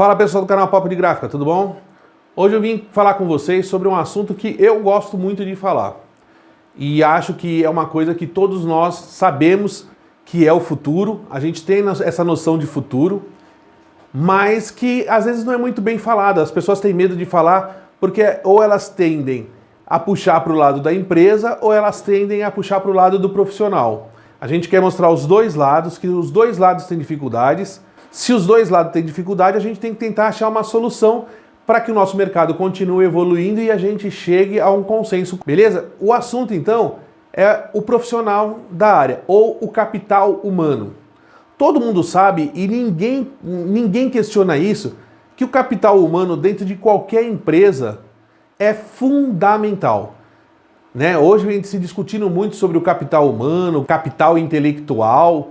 Fala pessoal do canal Papo de Gráfica, tudo bom? Hoje eu vim falar com vocês sobre um assunto que eu gosto muito de falar. E acho que é uma coisa que todos nós sabemos que é o futuro, a gente tem essa noção de futuro, mas que às vezes não é muito bem falada. As pessoas têm medo de falar porque ou elas tendem a puxar para o lado da empresa ou elas tendem a puxar para o lado do profissional. A gente quer mostrar os dois lados, que os dois lados têm dificuldades. Se os dois lados têm dificuldade, a gente tem que tentar achar uma solução para que o nosso mercado continue evoluindo e a gente chegue a um consenso, beleza? O assunto, então, é o profissional da área, ou o capital humano. Todo mundo sabe, e ninguém questiona isso, que o capital humano dentro de qualquer empresa é fundamental. Né? Hoje a gente se discutindo muito sobre o capital humano, o capital intelectual.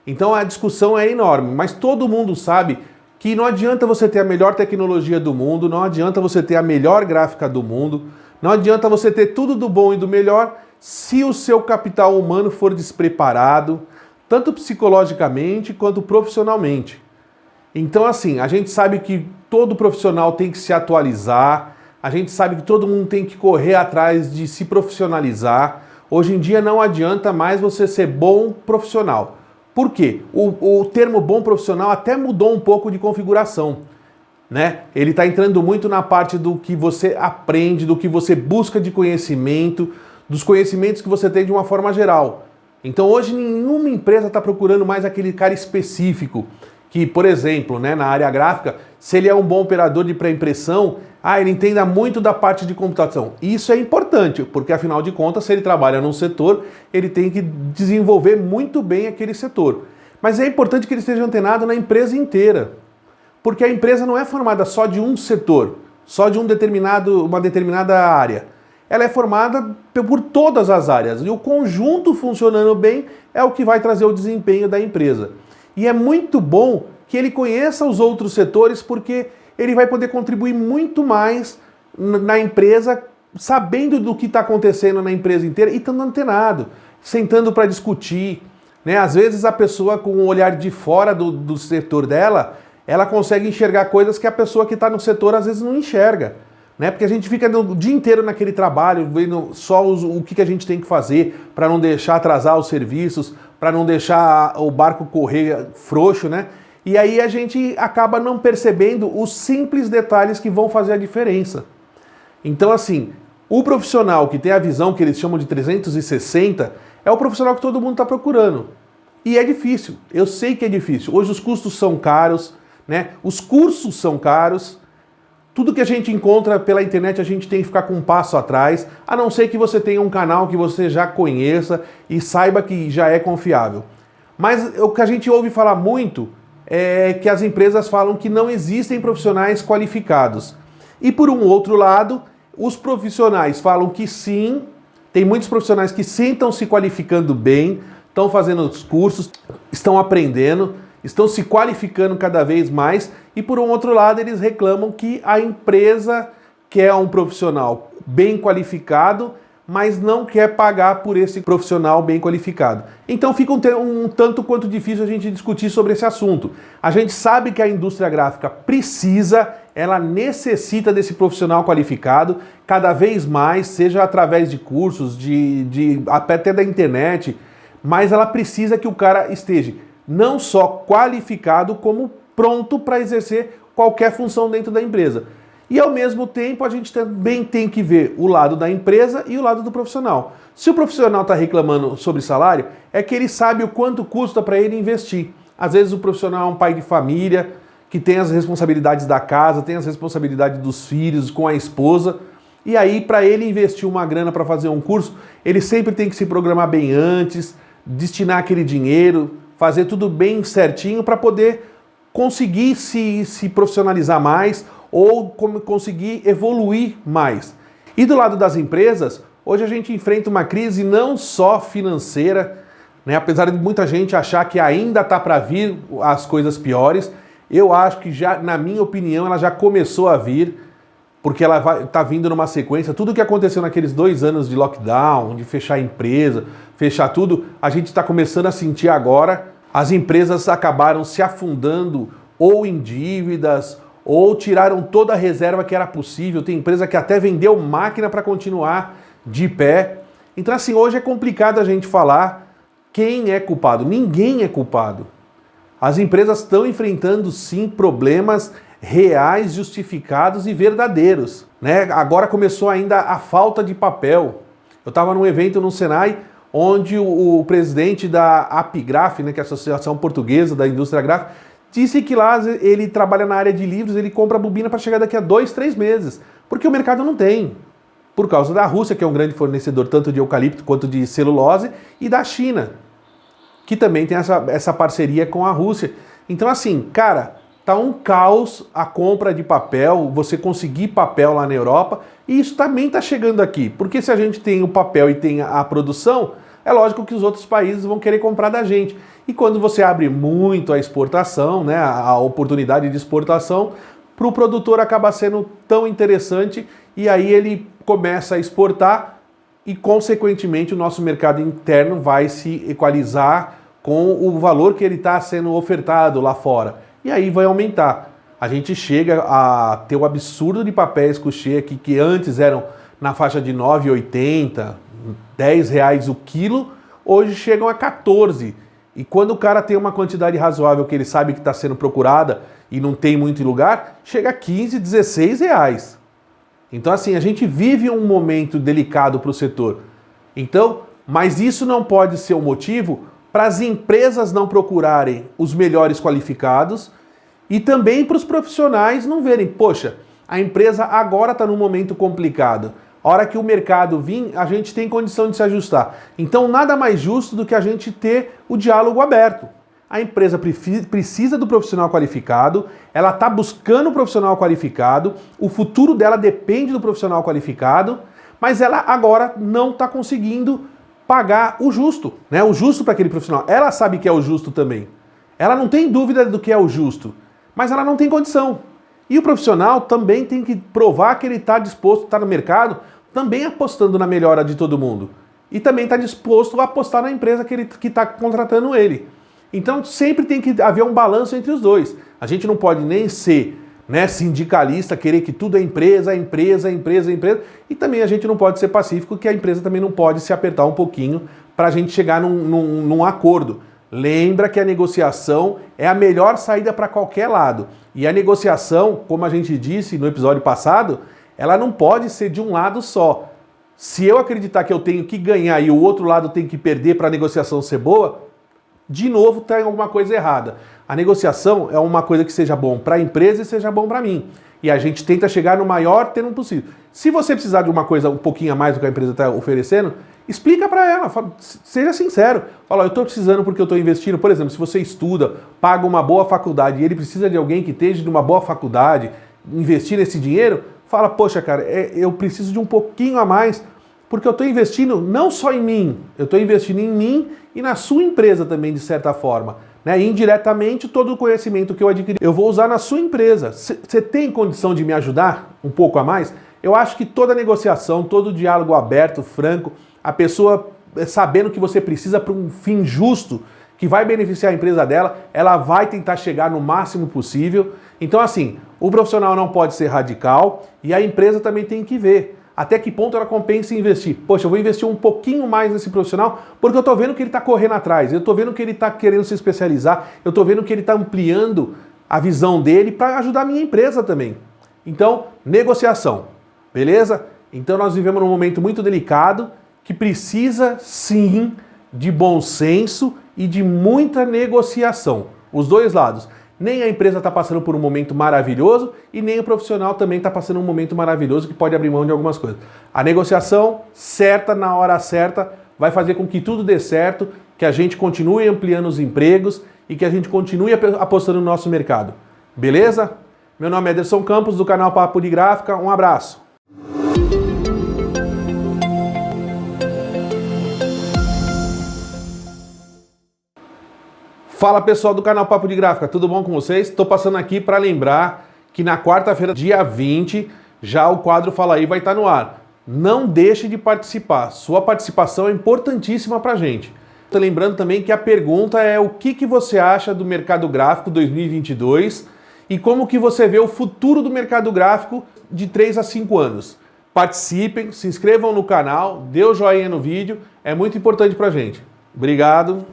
Então a discussão é enorme, mas todo mundo sabe que não adianta você ter a melhor tecnologia do mundo, não adianta você ter a melhor gráfica do mundo, não adianta você ter tudo do bom e do melhor se o seu capital humano for despreparado, tanto psicologicamente quanto profissionalmente. Então assim, a gente sabe que todo profissional tem que se atualizar, a gente sabe que todo mundo tem que correr atrás de se profissionalizar. Hoje em dia não adianta mais você ser bom profissional. Por quê? O termo bom profissional até mudou um pouco de configuração, né? Ele está entrando muito na parte do que você aprende, do que você busca de conhecimento, dos conhecimentos que você tem de uma forma geral. Então hoje nenhuma empresa está procurando mais aquele cara específico, que, por exemplo, né, na área gráfica, se ele é um bom operador de pré-impressão, ele entenda muito da parte de computação. Isso é importante, porque afinal de contas, se ele trabalha num setor, ele tem que desenvolver muito bem aquele setor. Mas é importante que ele esteja antenado na empresa inteira, porque a empresa não é formada só de um setor, só de uma determinada área. Ela é formada por todas as áreas, e o conjunto funcionando bem é o que vai trazer o desempenho da empresa. E é muito bom que ele conheça os outros setores, porque ele vai poder contribuir muito mais na empresa, sabendo do que está acontecendo na empresa inteira e estando antenado, sentando para discutir. Né? Às vezes a pessoa com o olhar de fora do setor dela, ela consegue enxergar coisas que a pessoa que está no setor às vezes não enxerga. Né? Porque a gente fica o dia inteiro naquele trabalho, vendo só o que a gente tem que fazer para não deixar atrasar os serviços, para não deixar o barco correr frouxo, né? E aí a gente acaba não percebendo os simples detalhes que vão fazer a diferença. Então assim, o profissional que tem a visão que eles chamam de 360 é o profissional que todo mundo está procurando. E é difícil, eu sei que é difícil. Hoje os custos são caros, né? Os cursos são caros. Tudo que a gente encontra pela internet a gente tem que ficar com um passo atrás, a não ser que você tenha um canal que você já conheça e saiba que já é confiável. Mas o que a gente ouve falar muito é que as empresas falam que não existem profissionais qualificados. E por um outro lado, os profissionais falam que sim, tem muitos profissionais que sim estão se qualificando bem, estão fazendo os cursos, estão aprendendo, estão se qualificando cada vez mais, e por um outro lado eles reclamam que a empresa quer um profissional bem qualificado, mas não quer pagar por esse profissional bem qualificado. Então fica um tanto quanto difícil a gente discutir sobre esse assunto. A gente sabe que a indústria gráfica precisa, ela necessita desse profissional qualificado, cada vez mais, seja através de cursos, até da internet, mas ela precisa que o cara esteja não só qualificado, como pronto para exercer qualquer função dentro da empresa. E ao mesmo tempo a gente também tem que ver o lado da empresa e o lado do profissional. Se o profissional está reclamando sobre salário, é que ele sabe o quanto custa para ele investir. Às vezes o profissional é um pai de família, que tem as responsabilidades da casa, tem as responsabilidades dos filhos, com a esposa, e aí para ele investir uma grana para fazer um curso, ele sempre tem que se programar bem antes, destinar aquele dinheiro, fazer tudo bem certinho para poder conseguir se profissionalizar mais ou conseguir evoluir mais. E do lado das empresas, hoje a gente enfrenta uma crise não só financeira, né? Apesar de muita gente achar que ainda está para vir as coisas piores, eu acho que já, na minha opinião, ela já começou a vir, porque ela está vindo numa sequência. Tudo que aconteceu naqueles 2 anos de lockdown, de fechar a empresa, fechar tudo, a gente está começando a sentir agora. As empresas acabaram se afundando ou em dívidas ou tiraram toda a reserva que era possível. Tem empresa que até vendeu máquina para continuar de pé. Então assim, hoje é complicado a gente falar quem é culpado. Ninguém é culpado. As empresas estão enfrentando sim problemas reais, justificados e verdadeiros, né? Agora começou ainda a falta de papel. Eu estava num evento no Senai, onde o presidente da Apigraf, né, que é a Associação Portuguesa da Indústria Gráfica, disse que lá ele trabalha na área de livros, ele compra bobina para chegar daqui a 2, 3 meses, porque o mercado não tem. Por causa da Rússia, que é um grande fornecedor tanto de eucalipto quanto de celulose, e da China, que também tem essa parceria com a Rússia. Então assim, cara, tá um caos a compra de papel, você conseguir papel lá na Europa, e isso também tá chegando aqui, porque se a gente tem o papel e tem a produção, é lógico que os outros países vão querer comprar da gente. E quando você abre muito a exportação, né, a oportunidade de exportação, para o produtor acaba sendo tão interessante, e aí ele começa a exportar e, consequentemente, o nosso mercado interno vai se equalizar com o valor que ele está sendo ofertado lá fora. E aí vai aumentar. A gente chega a ter o absurdo de papéis couché aqui, que antes eram na faixa de R$ 9,80, R$ 10 o quilo, hoje chegam a 14. E quando o cara tem uma quantidade razoável que ele sabe que está sendo procurada e não tem muito lugar, chega a 15, 16 reais. Então assim, a gente vive um momento delicado para o setor. Então, mas isso não pode ser o motivo para as empresas não procurarem os melhores qualificados e também para os profissionais não verem, poxa, a empresa agora está num momento complicado. A hora que o mercado vir, a gente tem condição de se ajustar. Então, nada mais justo do que a gente ter o diálogo aberto. A empresa precisa do profissional qualificado, ela está buscando o profissional qualificado, o futuro dela depende do profissional qualificado, mas ela agora não está conseguindo pagar o justo, né? O justo para aquele profissional. Ela sabe que é o justo também. Ela não tem dúvida do que é o justo, mas ela não tem condição. E o profissional também tem que provar que ele está disposto, está no mercado, também apostando na melhora de todo mundo. E também está disposto a apostar na empresa que está contratando ele. Então sempre tem que haver um balanço entre os dois. A gente não pode nem ser, né, sindicalista, querer que tudo é empresa, empresa, empresa, empresa. E também a gente não pode ser pacífico, que a empresa também não pode se apertar um pouquinho para a gente chegar num acordo. Lembra que a negociação é a melhor saída para qualquer lado. E a negociação, como a gente disse no episódio passado, ela não pode ser de um lado só. Se eu acreditar que eu tenho que ganhar e o outro lado tem que perder para a negociação ser boa, de novo tem alguma coisa errada. A negociação é uma coisa que seja bom para a empresa e seja bom para mim. E a gente tenta chegar no maior termo possível. Se você precisar de uma coisa um pouquinho a mais do que a empresa está oferecendo, explica para ela, seja sincero. Fala, eu estou precisando porque eu estou investindo. Por exemplo, se você estuda, paga uma boa faculdade e ele precisa de alguém que esteja de uma boa faculdade, investir esse dinheiro, fala, poxa cara, eu preciso de um pouquinho a mais, porque eu estou investindo não só em mim, eu estou investindo em mim e na sua empresa também, de certa forma. Né? E indiretamente, todo o conhecimento que eu adquiri, eu vou usar na sua empresa. Você tem condição de me ajudar um pouco a mais? Eu acho que toda negociação, todo diálogo aberto, franco, a pessoa sabendo que você precisa para um fim justo, que vai beneficiar a empresa dela, ela vai tentar chegar no máximo possível. Então assim, o profissional não pode ser radical e a empresa também tem que ver até que ponto ela compensa investir. Poxa, eu vou investir um pouquinho mais nesse profissional porque eu estou vendo que ele está correndo atrás, eu estou vendo que ele está querendo se especializar, eu estou vendo que ele está ampliando a visão dele para ajudar a minha empresa também. Então, negociação, beleza? Então nós vivemos num momento muito delicado que precisa sim de bom senso e de muita negociação. Os dois lados. Nem a empresa está passando por um momento maravilhoso e nem o profissional também está passando um momento maravilhoso que pode abrir mão de algumas coisas. A negociação certa, na hora certa, vai fazer com que tudo dê certo, que a gente continue ampliando os empregos e que a gente continue apostando no nosso mercado. Beleza? Meu nome é Ederson Campos, do canal Papo de Gráfica. Um abraço. Fala pessoal do canal Papo de Gráfica, tudo bom com vocês? Estou passando aqui para lembrar que na quarta-feira, dia 20, já o quadro Fala Aí vai estar no ar. Não deixe de participar, sua participação é importantíssima para a gente. Tô lembrando também que a pergunta é o que você acha do mercado gráfico 2022 e como que você vê o futuro do mercado gráfico de 3 a 5 anos. Participem, se inscrevam no canal, dê o joinha no vídeo, é muito importante pra gente. Obrigado.